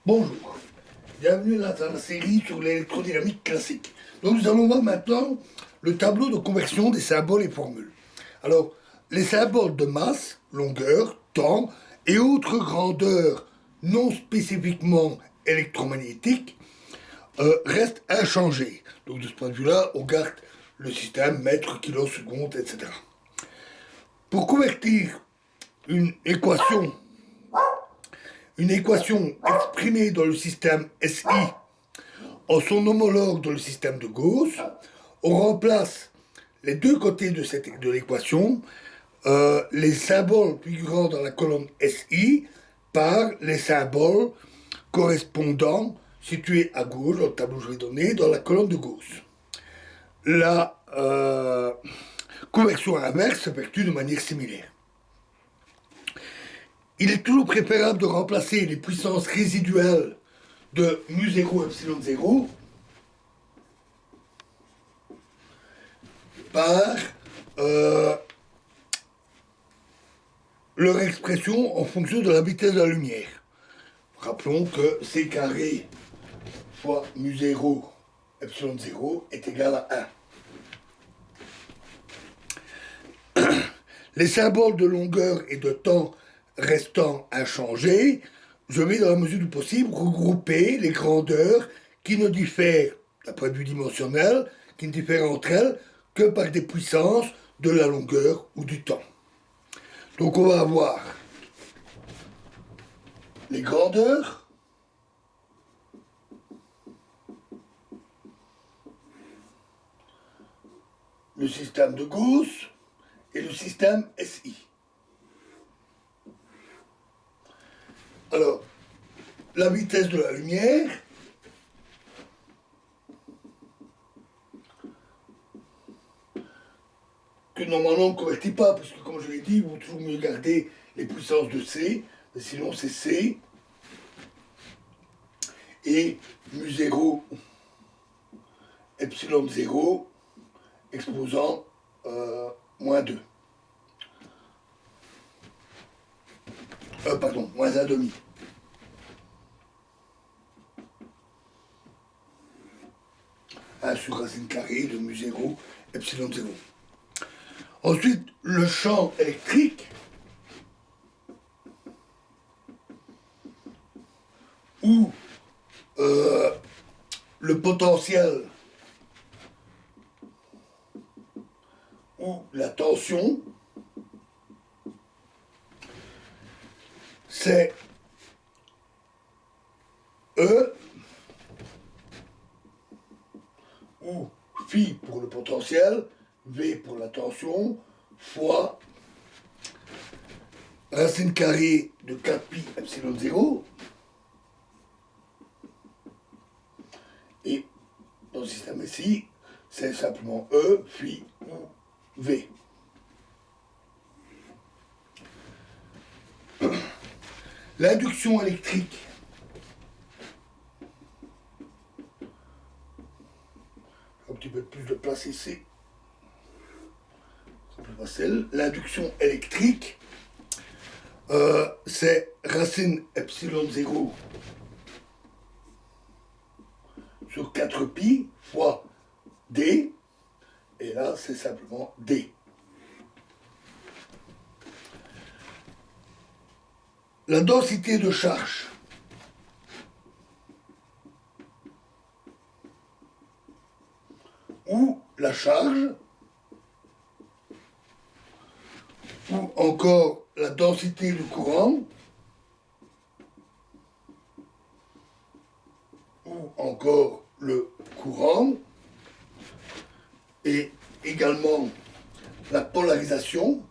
Bonjour, bienvenue dans la série sur l'électrodynamique classique. Donc nous allons voir maintenant le tableau de conversion des symboles et formules. Alors, les symboles de masse, longueur, temps et autres grandeurs non spécifiquement électromagnétiques restent inchangés. Donc de ce point de vue-là, on garde le système mètre, kilo, seconde, etc. Pour convertir une équation une équation exprimée dans le système SI en son homologue dans le système de Gauss, on remplace les deux côtés de l'équation, les symboles figurant dans la colonne SI par les symboles correspondants situés à gauche dans le tableau que je vais donner dans la colonne de Gauss. La conversion inverse s'effectue de manière similaire. Il est toujours préférable de remplacer les puissances résiduelles de mu0 epsilon 0 par leur expression en fonction de la vitesse de la lumière. Rappelons que c carré fois mu0 epsilon 0 est égal à 1. Les symboles de longueur et de temps restant inchangés, je vais dans la mesure du possible regrouper les grandeurs qui ne diffèrent, d'un point de vue dimensionnel, qui ne diffèrent entre elles que par des puissances de la longueur ou du temps. Donc on va avoir les grandeurs, le système de Gauss et le système SI. Alors, la vitesse de la lumière, que normalement on ne convertit pas, parce que comme je l'ai dit, il vaut toujours mieux garder les puissances de C, sinon c'est C, et mu0 epsilon 0 exposant moins 2. Pardon, moins 1,5. Sur racine carrée de mu0 epsilon 0. Ensuite, le champ électrique, ou le potentiel, ou la tension, c'est E, ou phi pour le potentiel, V pour la tension, fois racine carrée de 4pi epsilon 0, et dans le système ici, c'est simplement E, phi ou V. L'induction électrique, un petit peu plus de place ici, c'est plus facile. L'induction électrique, c'est racine epsilon 0 sur 4pi fois D, et là c'est simplement D. La densité de charge, ou la charge, ou encore la densité du courant, ou encore le courant, et également la polarisation.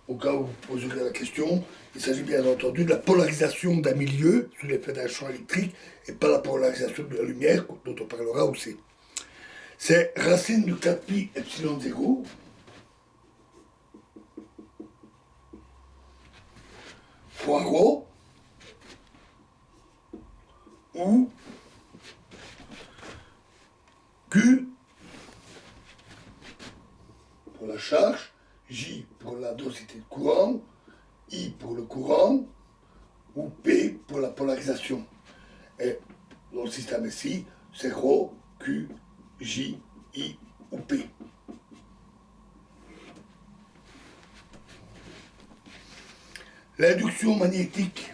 Au cas où vous poserez la question, il s'agit bien entendu de la polarisation d'un milieu sous l'effet d'un champ électrique et pas la polarisation de la lumière dont on parlera aussi. C'est racine de 4pi epsilon 0 fois ρ, ou Q pour la charge, J pour la densité de courant, I pour le courant, ou P pour la polarisation. Et dans le système SI, c'est Rho, Q, J, I ou P. L'induction magnétique.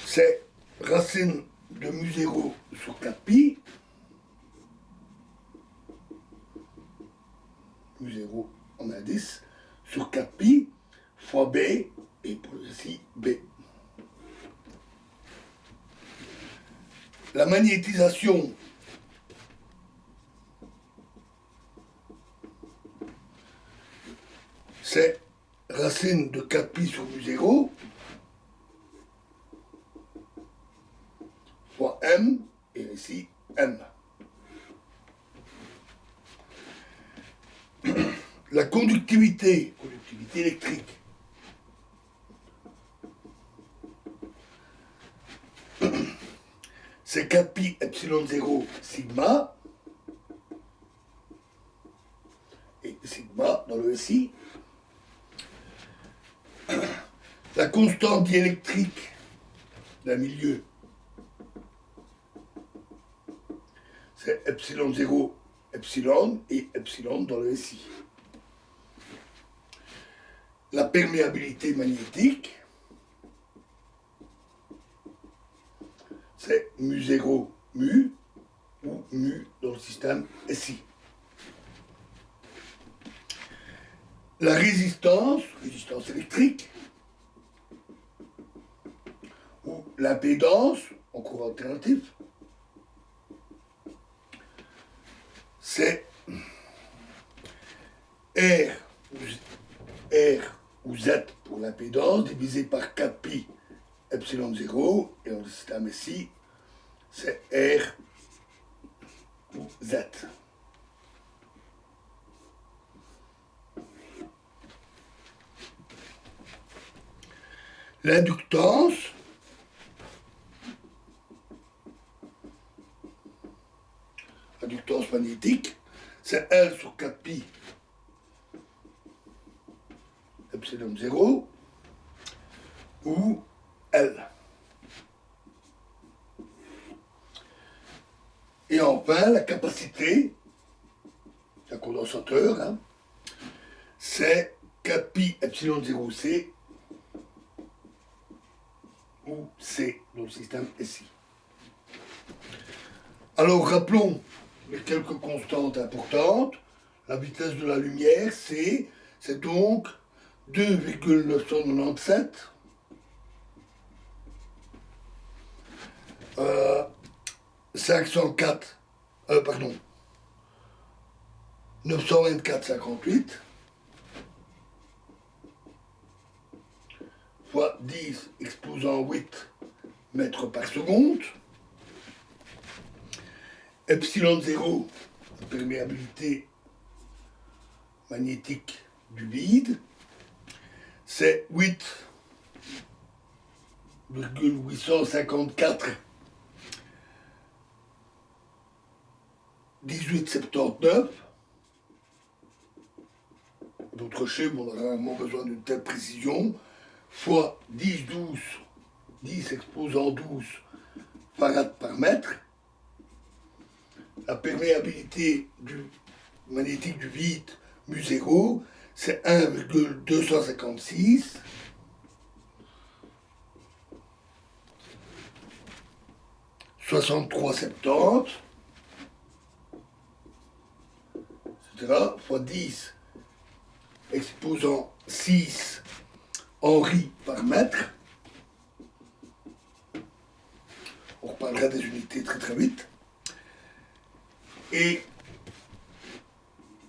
C'est racine de mu0 sur 4pi. mu0 en indice sur 4pi fois B et pour ici B. La magnétisation c'est racine de 4pi sur mu0 fois M et ici M. La conductivité électrique, c'est 4pi epsilon 0 sigma, et sigma dans le SI. La constante diélectrique d'un milieu, c'est epsilon 0 epsilon et epsilon dans le SI. La perméabilité magnétique, c'est mu0 mu ou mu dans le système SI. La résistance électrique, ou l'impédance en courant alternatif, c'est R ou Z pour l'impédance divisé par 4pi epsilon 0 et dans le système SI, c'est R ou Z. L'inductance, magnétique, c'est L sur 4pi epsilon 0 ou L. Et enfin, la capacité d'un condensateur, hein, c'est 4pi epsilon 0 C ou C dans le système SI. Alors rappelons les quelques constantes importantes. La vitesse de la lumière, c'est donc 2,997 504 924,58 fois 10 exposant 8 mètres par seconde. Epsilon 0, la perméabilité magnétique du vide, c'est 8,854 1879. D'autres chiffres, on a rarement besoin d'une telle précision, fois 10 exposant 12 farads par mètre. La perméabilité magnétique du vide mu0, c'est 1,256 63,70, etc. fois 10 exposant 6 Henri par mètre. On reparlera des unités très très vite. Et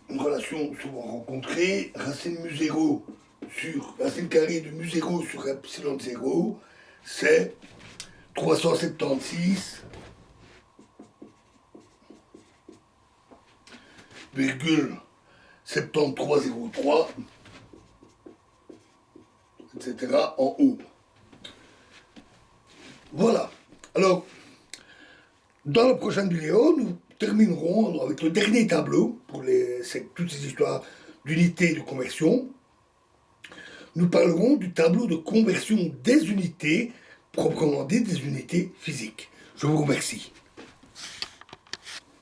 une relation souvent rencontrée, racine mu0 sur racine carrée de mu0 sur epsilon 0, c'est 376,7303, etc. en haut. Voilà. Alors, dans la prochaine vidéo, nous terminerons avec le dernier tableau pour toutes ces histoires d'unités et de conversion. Nous parlerons du tableau de conversion des unités, proprement dit des unités physiques. Je vous remercie.